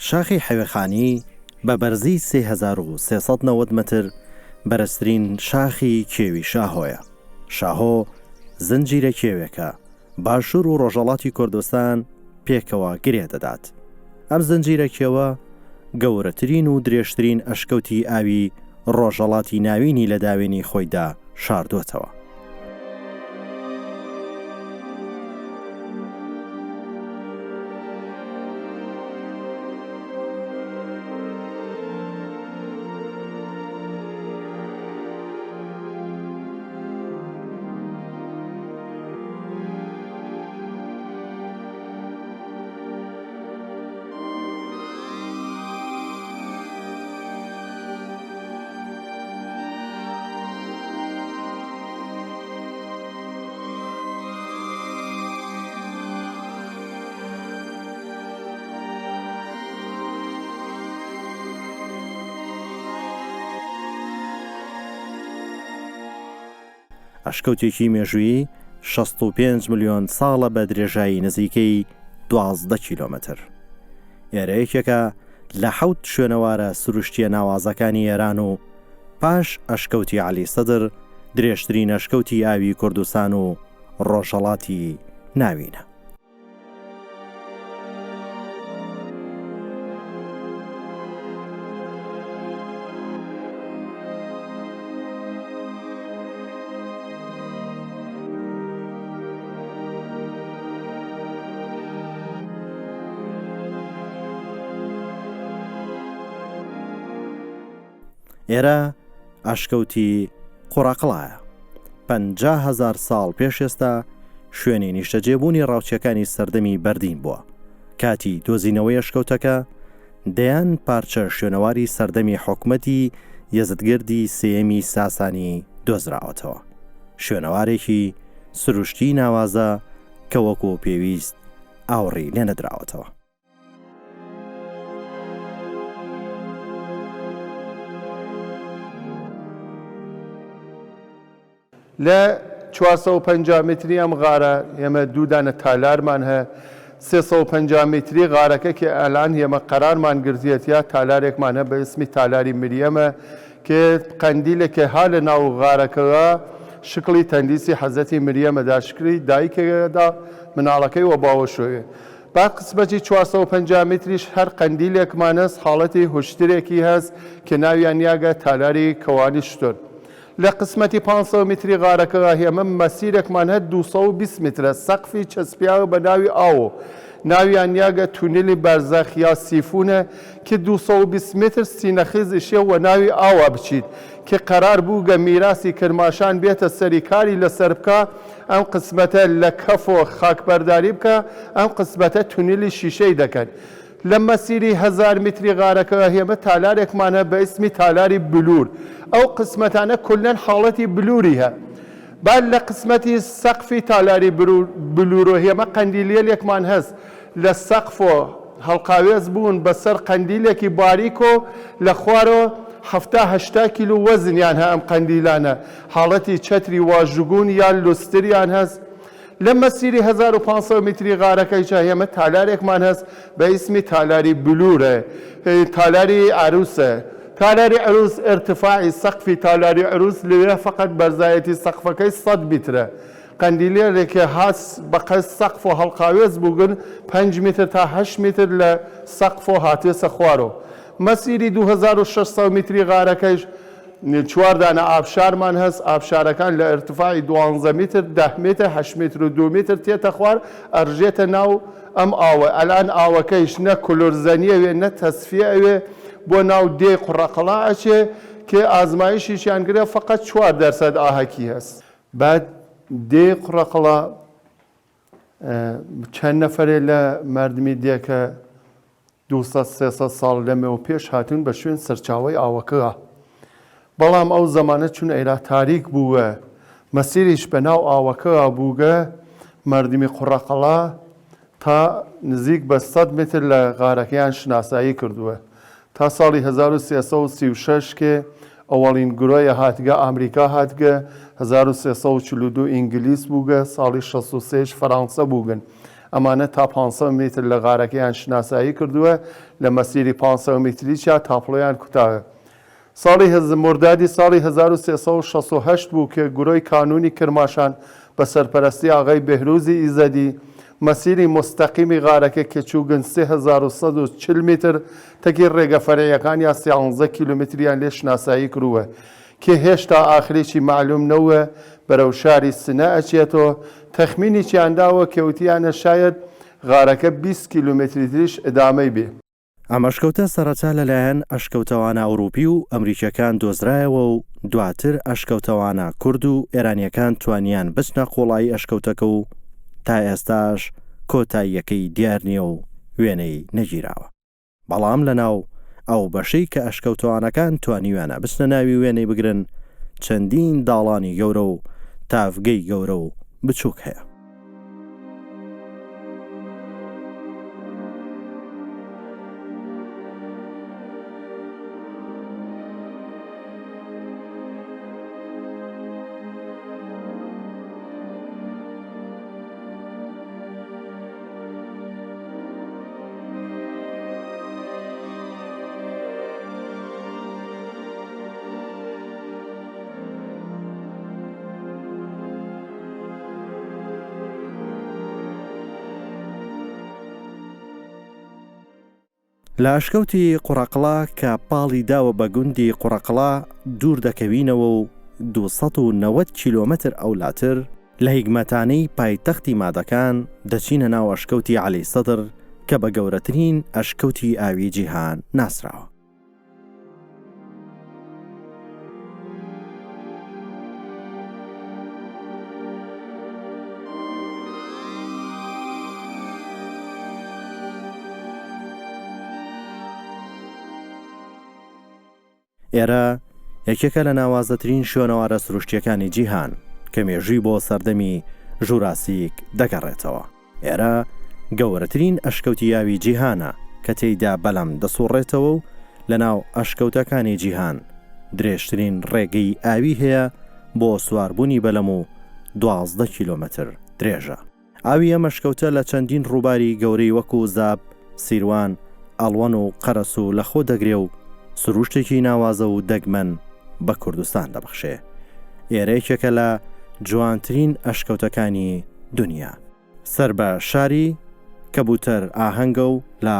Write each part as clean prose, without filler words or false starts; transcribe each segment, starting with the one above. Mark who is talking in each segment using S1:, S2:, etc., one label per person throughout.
S1: شاخی حەوێخانی بە بەرزی 3390 متر بەرزترین شاخی کێوی شاهۆیە. شاهۆ زنجیرە کێوێکە باشوور و ڕۆژەڵاتی کوردستان پێکەوە گرێ دەدات. ئەم زنجیرە کێوە گەورەترین و درێژترین ئەشکەوتی ئاوی ڕۆژەڵاتی ناوینی لە داوێنی خۆیدا شاردووەتەوە. ئەشکەوتێکی مێژووی 65 ملیۆن ساڵە بە درێژایی نزیکەی 12 کیلۆمتر. ئێرە یەکێکە لە 7 شوێنەوارە سروشتیە ناوازەکانی ئێران و پاش ئەشکەوتی عەلی سەدر درێژترین ئەشکەوتی ئاوی کوردستان و ڕۆژەڵاتی ناوینە. ئێرە ئەشکەوتی قوڕەقڵایە. 50,000 ساڵ پێش ئێستا شوێنی نیشتەجێبوونی ڕاوچەکانی سەردەمی بەردین بووە. کاتی دۆزینەوەی ئەشکەوتەکە دەیان پارچە شوێنەواری سەردەمی حکومەتی یەزدگردی سێیەمی ساسانی دۆزراوەتەوە. شوێنەوارێکی سروشتی ناوازە کە وەکو پێویست ئاوڕی لێ نەدراوەتەوە.
S2: لە 450 متری ئەم غارە ئێمە دوودانە تالارمان هەیە. 350 متری غارەکە کە ئەلان ئێمە قەرارمان گرتیەت یا تالارێکمان هەیە بە ئسمی تالاری مریەمە کە قەندیلێکە ها لە ناو غارەکەوە شکڵی تەندیسی حەزەتی مریەمەدا شکری دایکەدا مناڵەکەی وە باوەشۆیە. با قسمەتی 450 متریش هەر قەندیلێکمان هەست حاڵەتی هوشترێکی هەست کە ناویان یاگە تالاری کەوانی شتۆر. لە قسمەتی 500 متری غارەکەەوە هێمە مەسیرێکمان هەت 220 مترە سەقفی چەسپیاوە بە ناوی ئاوە ناویان یاگە تونێلی بەرزەخ یا سیفونە کە 220 متر سینەخیزشێ و ناوی ئاوا بچیت کە قەرار بوو گە میراسی کرماشان بێتە سەریکاری لەسەر بکە ئەم قسمەتە لە کەف و خاکبەرداری بکە ئەم قسمەتە تونێلی شیشەی دەکەن. لە مەسیری 1000 متری غارەکەەوە هێمە تالارێکمانە بە ئسمی تالاری بلور. ئەو قسمەتانە کولەن حاڵەتی بلووری هە. بعد لە قسمەتی سەقفی تالاری بلورۆ هێمە قەندیلێکمان هەست لە سەقف و هەڵقاوێز بوون بەسەر قەندیلێکی باریکۆ لە خوارەوە 70-80 کیلو وەزنیان هە ئەم قەندیلانە حاڵەتی چەتری واژگون یان لوستریان هەست. لە مەسیری 1500 متری غارەکەی هێمە تالارێکمان هەست بە ئیسمی تالاری بلورە تالاری عروسە. تالاری عروس ارتفاعی سەقفی تالاری عروس لێرە فقط بەرزایەتی سەقفەکەی 100 مترە. قەندیلێرێکە هاست بەقەس سەقف و هەڵقاوێز بووگن 5 متر تا 8 متر لە سەقف و هاتوێسە خوارەوە. مەسیری 2600 متری غارەکەیش 4 دانە ئابشارمان هەست. ئابشارەکان لە ارتفاعی 12 متر 10 متر 8 متر و 2 متر تێتە خوار ئەڕژێتە ناو ئەم ئاوە. ئەلان ئاوەکەیش نە کولۆرزەنیەوێ نە تەسفیەوێ بۆ ناو دێ قوڕەقڵا ئەچێ کە ئازمایشیشیان گرێ فقط 4% ئاهەکی هەست. بعد دێ قوڕەقڵا چەند نەفرێ لە مردمی دێکە 200-300 ساڵ لەمەوە پێش هاتوون بە شوێن سەرچاوی ئاوەکەوە. بەڵام ئەو زەمانە چون ئێرا تاریک بووە مەسیریش بە ناو ئاوەکەوە بووگە مردمی قوڕەقڵا تا نزیک بە 100 متر لە غارەکەیان شناسایی کردووە. تا ساڵی 1336 کە ئەوەڵین گرۆیە هاتگە ئەمریکا هاتگە 1342 ئینگلیس بووگە ساڵی 63 فەرانسە بووگن. ئەمانە تا 500 متر لە غارەکەیان شناسایی کردووە لە مەسیری 500 متریچیا تاپڵۆیان کوتاوە. ساڵی مردادی ساڵی 1368 بوو کە گورۆی کانونی کرماشان بە سەرپەرستی ئاغای بێهروزی ئیزەدی مەسیری مستەقیمی غارەکە کە چووگن 3140 متر تەکی ڕێگە فەرعیەکان یا 13 کیلومتریان لێ شناسایی کردووە کە هێشتا ئاخرێکی معلوم نەوە بەرەو شاری سنە ئەچێتەوە. تەخمینی چیانداوە کەوتیانە شاید غارەکە 20 کیلومتری تریش ئەدامەی بێ.
S1: ئەم ئەشکەوتە سەرەتا لەلایەن ئەشکەوتەوانە ئەوروپی و ئەمریکەکان دۆزرایەوە و دواتر ئەشکەوتەوانە کورد و ئێرانیەکان توانیان بچنە قۆڵایی ئەشکەوتەکە و تا ئێستاش کۆتاییەکەی دیار نییە و وێنەی نەگیراوە. بەڵام لەناو ئەو بەشەی کە ئەشکەوتەوانەکان توانیوانە بچنە ناوی وێنەی بگرن چەندین داڵانی گەورە و تافگەی گەورە و بچووک هەیە. لە ئەشکەوتی قوڕەقڵا کە پاڵی داوە بە گوندی قوڕەقڵا دوور دەکەوینەوە و 290 کیلۆمەتر ئەولاتر لە هیگمەتانەی پایتەختی مادەکان دەچینە ناو ئەشکەوتی عەلی سەدر کە بە گەورەترین ئەشکەوتی ئاوی جیهان ناسراوە. ئێرە یەکێکە لە ناوازەترین شوێنەوارە سروشتیەکانی جیهان کە مێژووی بۆ سەردەمی ژوراسیک دەگەڕێتەوە. ئێرە گەورەترین ئەشکەوتی یاوی جیهانە کە تێیدا بەلەم دەسوڕێتەوە و لە ناو ئەشکەوتەکانی جیهان درێژترین ڕێگەی ئاوی هەیە بۆ سواربوونی بەلەم و 12 کیلۆمەتر درێژە. ئاوی ئەم ئەشکەوتە لە چەندین ڕووباری گەورەی وەکو زاب، سیروان، ئەڵوەن و قەرەس و لەخۆ دەگرێ و سروشتێکی ناوازە و دەگمەن بە کوردستان دەبەخشێ. ئێرەیەکێکە لە جوانترین ئەشکەوتەکانی دنیا. سەر بە شاری کەبوتەر ئاهەنگە و لە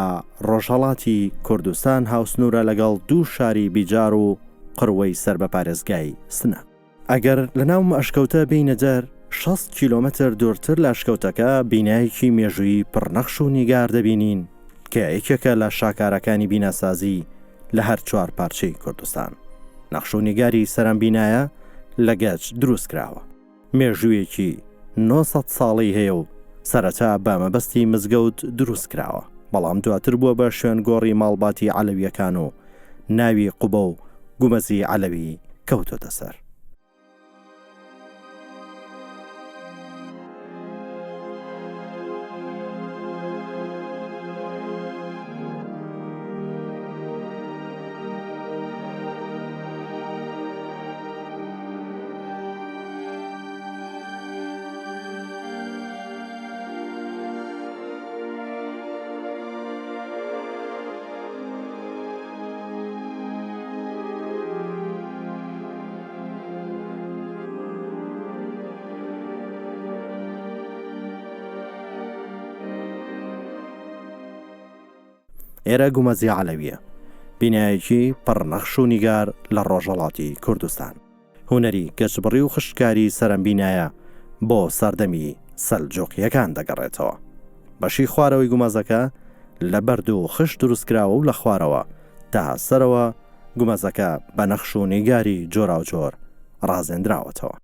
S1: ڕۆژهەڵاتی کوردستان هاوسنورە لەگەڵ دوو شاری بیجار و قڕوەی سەر بە پارێزگای سنە. ئەگەر لە ناوم ئەشکەوتە بینە دەر 60 کیلۆمەتر دوورتر لە ئەشکەوتەکە بینایەکی مێژووی پڕنەخش و نیگار دەبینین کە یەکێکە لە شاکارەکانی بیناسازی لە هەر چوار پارچەی کوردستان. نەخش و نیگاری سەرم بینایە لە گەچ دروست کراوە. مێژوویەکی 900 ساڵی هەیە و سەرەتا بە مەبەستی مزگەوت دروست کراوە، بەڵام دواتر بووە بە شوێنگۆڕی ماڵباتی عەلەویەکان و ناوی قوبە و گومەزی عەلەوی کەوتۆتە سەر. ئێرە گومەزی عەلەویە، بینایەکی پڕنەخش و نیگار لە ڕۆژهەڵاتی کوردستان. هونەری گەشتبڕی و خشتکاری سەرەمبینایە بۆ سەردەمی سەلجوقیەکان دەگەڕێتەوە. بەشی خوارەوەی گومەزەکە لە بەرد و خشت دروستکراوە و لە خوارەوە تا سەرەوە گومەزەکە بە نەخش و نیگاری جۆراوجۆر ڕازێنراوەتەوە.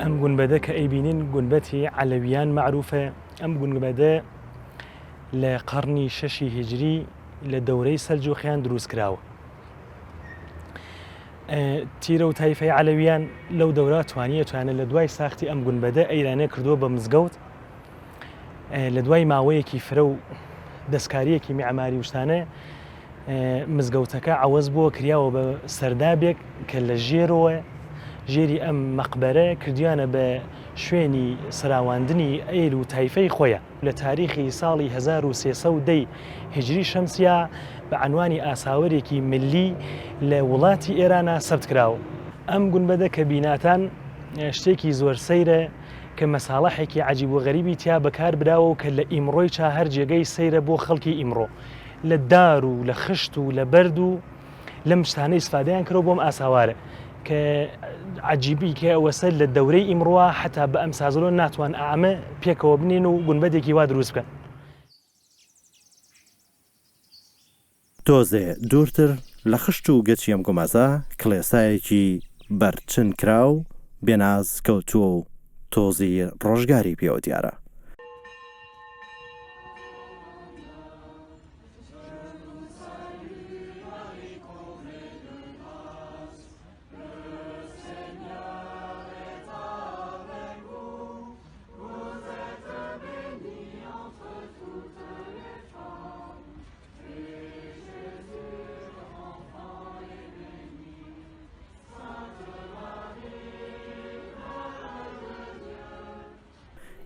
S3: ئەم گونبەدە کە ئەیبینین گونبەتی عەلەویان معروفە. ئەم گونبەدە لە قەرنی 6 هیجری لە دەورەی سەلجوقیان دروست کراوە. تیرە و تایفەی عەلەویان لەو دەورە توانێت لە دوای ساختی ئەم گونبەدە ئەیرانە کردووە بە مزگەوت. لە دوای ماوەیەکی فرە و دەستکاریەکی میعماری وشتانە مزگەوتەکە عەوەز بووە کراوە بە سەردابێک کە لە ژێری ئەم مەقبەرە کردیانە بە شوێنی سراواندنی ئەیل و تایفەی خۆیە. لە تاریخی ساڵی 1310 هیجری شەمسیا بە عنوانی ئاساوەرێکی ملی لە وڵاتی ئێرانە سەبت کراوە. ئەم گونبەدە کە بیناتان شتێکی زۆر سەیرە کە مەساڵەحێکی عەجیب و غەریبی تیا بەکار براوە و کە لە ئیمڕۆی چا هەر جێگەی سەیرە بۆ خەڵکی ئیمڕۆ. لە دار و لە خشت و لە بەرد و لەم شتانەی ئیسفادەیان کردەوە بۆم ئاساوارە کە عەجیبی کە ئەوەسەر لە دەورەی ئیمڕۆوە حتا بە ئەم سازڵۆ ناتوان ئامە پێکەوە بنێن و گونبەدێکی وا دروست بکەن.
S1: تۆزێ دوورتر لە خشت و گەچی ئەم گومەزە کڵێسایەکی بەرچن کراو بێناز کەوتووە و تۆزی ڕۆژگاری پێوە دیارە.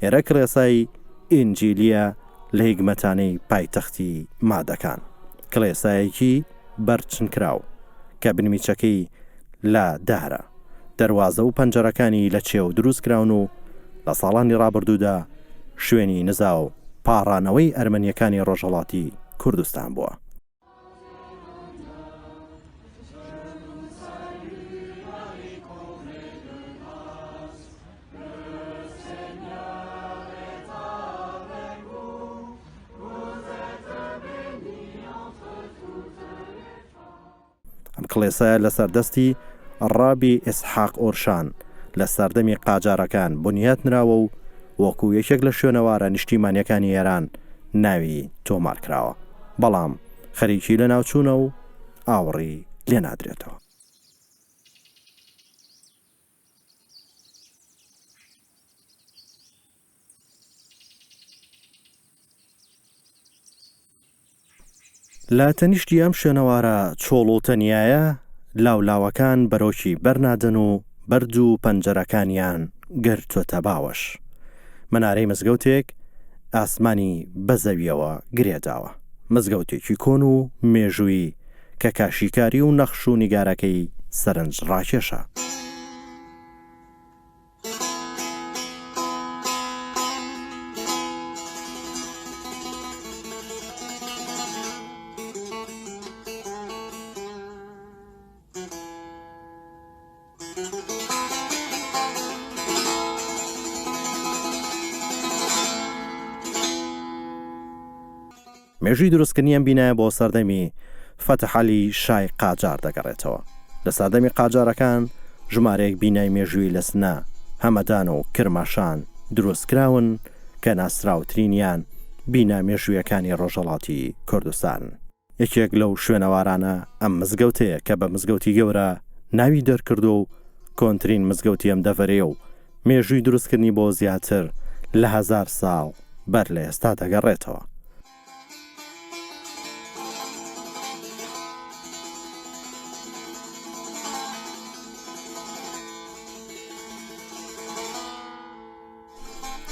S1: ئێرە کڵێسای ئینجیلیە لە هیگمەتانەی پایتەختی مادەکان، کڵێسایەکی بەرچن کراو کە بنمیچەکەی لە دارە، دەروازە و پەنجەرەکانی لە چێو دروست کراون و لە ساڵانی ڕابردوودا شوێنی نزا و پاڕانەوەی ئەرمەنیەکانی ڕۆژهەڵاتی کوردستان بووە. ئەم کڵێسایە لە سەردەستی ڕابی ئیسحاق ئۆرشان لە سەردەمی قاجارەکان بنیات نراوە و وەکو یەکێک لە شوێنەوارە نیشتیمانیەکانی ئێران ناوی تۆمار کراوە، بەڵام خەریکی لە ناوچوونە و ئاوڕی لێ نادرێتەوە. لە تەنیشتی ئەم شوێنەوارە چۆڵ و تەنیایە لاولاوەکان بەرۆکی بەرنادن و بەرد و پەنجەرەکانیان گرتوتە باوەش. منارەی مزگەوتێک ئاسمانی بەزەویەوە گرێداوە، مزگەوتێکی کۆن و مێژووی کە کاشیکاری و نەخش و نیگارەکەی سەرنج ڕاکێشە. مێژووی دروستکردنیان بینایە بۆ سەردەمی فەتحعەلی شای قاجار دەگەڕێتەوە. لە سەردەمی قاجارەکان ژمارەیەک بینای مێژووی لە سنە، هەمەدان و کرماشان دروستکراون کە ناسراوترینیان بینا مێژوویەکانی ڕۆژهەڵاتی کوردستان. یەکێک لەو شوێنەوارانە ئەم مزگەوتەیە کە بە مزگەوتی گەورە ناوی دەرکردو و کۆنترین مزگەوتی ئەم دەڤەرێ و مێژووی دروستکردنی بۆ زیاتر لە 1000 ساڵ بەر لە ئێستا دەگەڕێتەوە.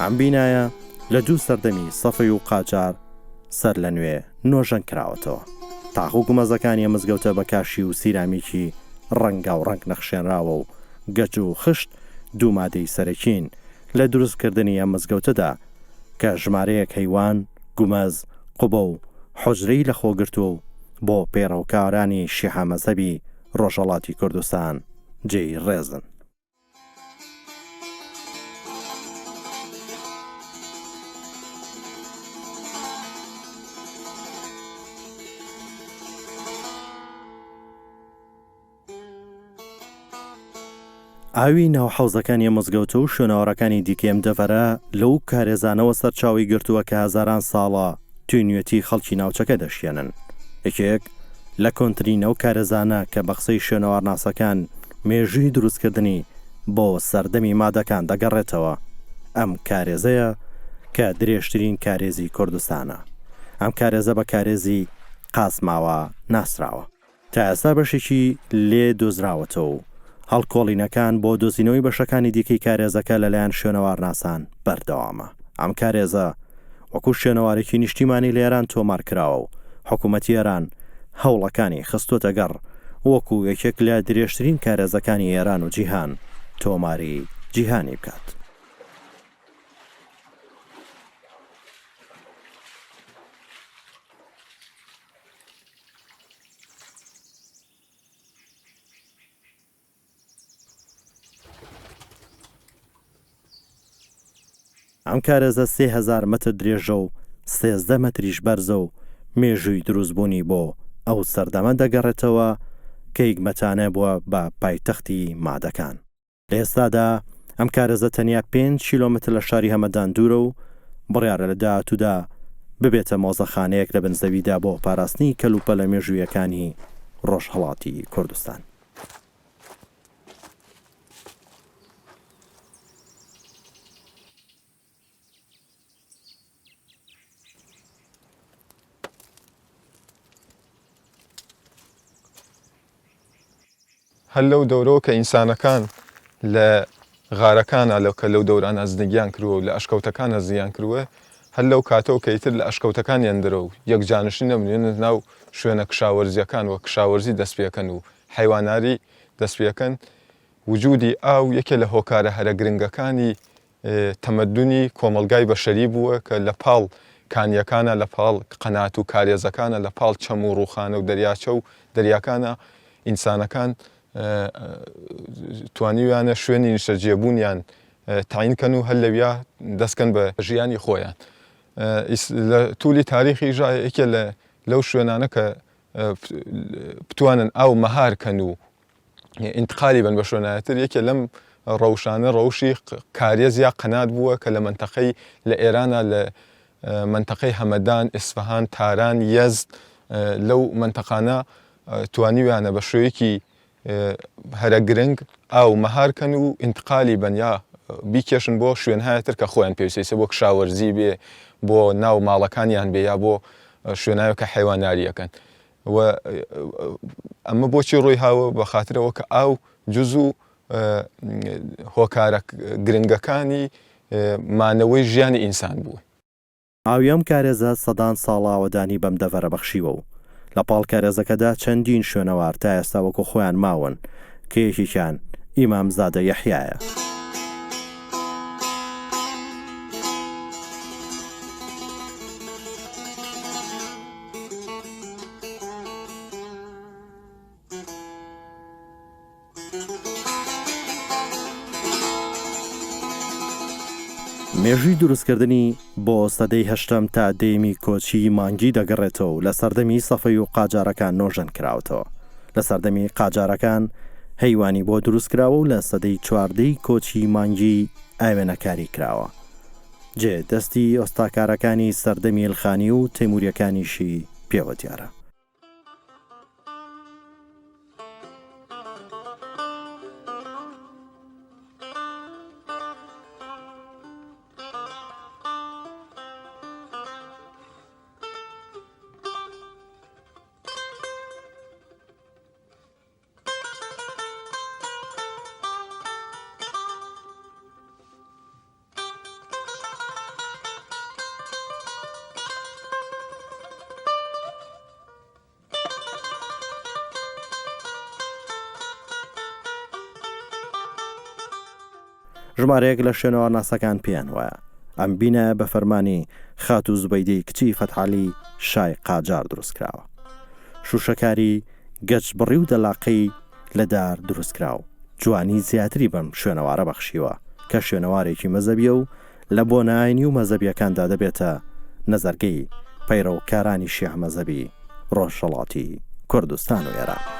S1: ئەم بینایە لە دوو سەردەمی سەفەی و قاجار سەر لە نوێ نۆژەن کراوەتەوە. تاق و گومەزەکانی مزگەوتە بە کاشی و سیرامیکی ڕەنگا و ڕەنگ نەخشێنراوە و گەج و خشت دوو مادەی سەرەکین لە دروستکردنی ئەم مزگەوتەدا کە ژمارەیەک هەیوان، گومەز، قوبە و حوجرەی لە خۆگرتووە و بۆ پێڕەوکارانی شیعە مەزهەبی ڕۆژهەڵاتی کوردستان جێی ڕێزن. ئاوی ناوحەوزەکانی مزگەوتە و شوێنەوەڕەکانی دیکەم دەڤەرە لەو کارێزانەوە سەرچاوی گرتووە کە هەزاران ساڵە توێنوێتی خەڵکی ناوچەکە دەشێنن. یەکێک لە کۆنترینە و کارێزانە کە بە قسەی شوێنەوەڕناسەکان مێژووی دروستکردنی بۆ سەردەمی مادەکان دەگەڕێتەوە. ئەم کارێزەیە کە درێژترین کارێزی کوردستانە. ئەم کارێزە بە کارێزی قاسماوە ناسراوە. تا ئێستا بەشێکی لێ دۆزراوەتەوە و هەڵکۆڵینەکان بۆ دۆزینەوەی بەشەکانی دیکەی کارێزەکە لەلایەن شوێنەوەڕناسان بەردەوامە. ئەم کارێزە وەکو شوێنەوارێکی نیشتیمانی لە ئێران تۆمار کراوە و حکوومەتی ئێران هەوڵەکانی خستۆتە گەڕ وەکو یەکێک لە درێژترین کارێزەکانی ئێران و جیهان تۆماری جیهانی بکات. ئەم کارێزە 3000 مەتر درێژە و 13 مەتریش بەرزە و مێژووی دروستبوونی بۆ ئەو سەردەمە دەگەڕێتەوە کە یەکمەتانە بووە بە پایتەختی مادەکان. لە ئێستادا ئەم کارێزە تەنیا 5 کیلۆمتر لە شاری هەمەدان دوورە و بڕیارە لە داهاتوودا ببێتە مۆزەخانەیەک لە بنزەویدا بۆ پاراستنی کەلوپە لە مێژوویەکانی ڕۆژهەڵاتی کوردستان.
S4: هەر لەو دەورەوە کە ئینسانەکان لە غارەکانە کە لەو دەورانە زندگیان کردووە و لە ئەشکەوتەکانە زیان کردووە، هەر لەو کاتەوە کەیتر لە ئەشکەوتەکانیان دەرەوە و یەکجانشین نەبنێنە ناو شوێنە کشاوەرزیەکان و کشاوەرزی دەستپێکەن و حیواناری دەستپێکەن. وجودی ئاو یەکێ لە هۆکارە هەرە گرنگەکانی تەمەدونی کۆمەلگای بەشەری بووە کە لە پاڵ کانیەکانە، لە پاڵ قەنات و کارێزەکانە، لە پاڵ چەم و ڕووخانە و دەریاچە و دەریاکانە ئینسانەکان توانیویانە شوێنی نیشتەجێبوونیان تاینکەن و هەر لەویا دەستکەن بە ژیانی خۆیان. لە توولی تاریخی یەکێ لەو شوێنانە کە بتوانن ئاو مەهارکەن و ئینتقالی بن بە شوێنایەتر، یەکێ لەم ڕەوشانە ڕەوشی کارێز یا قەنات بووە کە لە منتەقەی لە ئێرانە، لە منتەقەی هەمەدان، ئیسفەهان، تاران، یەزد، لەو منتەقانە توانیویانە بە شێوەیەکی هەرە گرنگ ئاو مەهارکەن و ئینتقالی بن یا بیکێشن بۆ شوێنهایەتر کە خۆیان پێویستە بۆ کشاوەرزی بێ، بۆ ناو ماڵەکانیان بێ یا بۆ شوێناوە کە حیواناریەکەن. و ئەمە بۆچی ڕووی هاوە؟ بە خاترەوە کە ئاو جوز و هۆکارە گرنگەکانی مانەوەی ژیانی ئینسان بووە.
S1: ئاویەم کارێزە سەدان ساڵاوەدانی بەم دەڤەرە بەخشیوە و لە پاڵ کارێزەکەدا چەندین شوێنەوار تا ئێستا وەکو خۆیان ماون کە یەکێکیان ئیمامزادە یەحیایە. مێژووی دروستکردنی بۆ سەدەی هەشتم تا دەیەمی کۆچی مانگی دەگەڕێتەوە و لە سەردەمی سەفەی و قاجارەکان نۆژەن کراوەتەوە. لە سەردەمی قاجارەکان هەیوانی بۆ دروستکراوە و لە سەدەی چواردەی کۆچی مانگی ئاوێنەکاری کراوە. جێ دەستی ئۆستاکارەکانی سەردەمی ئیلخانی و تەیموریەکانیشی پێوە دیارە. ژمارەیەک لە شوێنەوە ناسەکان پێیان وایە ئەم بینە بە فەرمانی خات و زوبەیدەی کچی فەتحالی شای قاجار دروستکراوە. شوشەکاری گەچ بڕی و دەلاقەی لەدار دروستکراوە. جوانی زیاتری بەم شوێنەوارە بەخشیوە کە شوێنەوارێکی مەزەبیە و لە بۆ ناینی و مەزەبیەکاندا دەبێتە نەزەرگەی پەیڕەوکارانی شیعە مەزەبی ڕۆژهەڵاتی کوردستان و ئێران.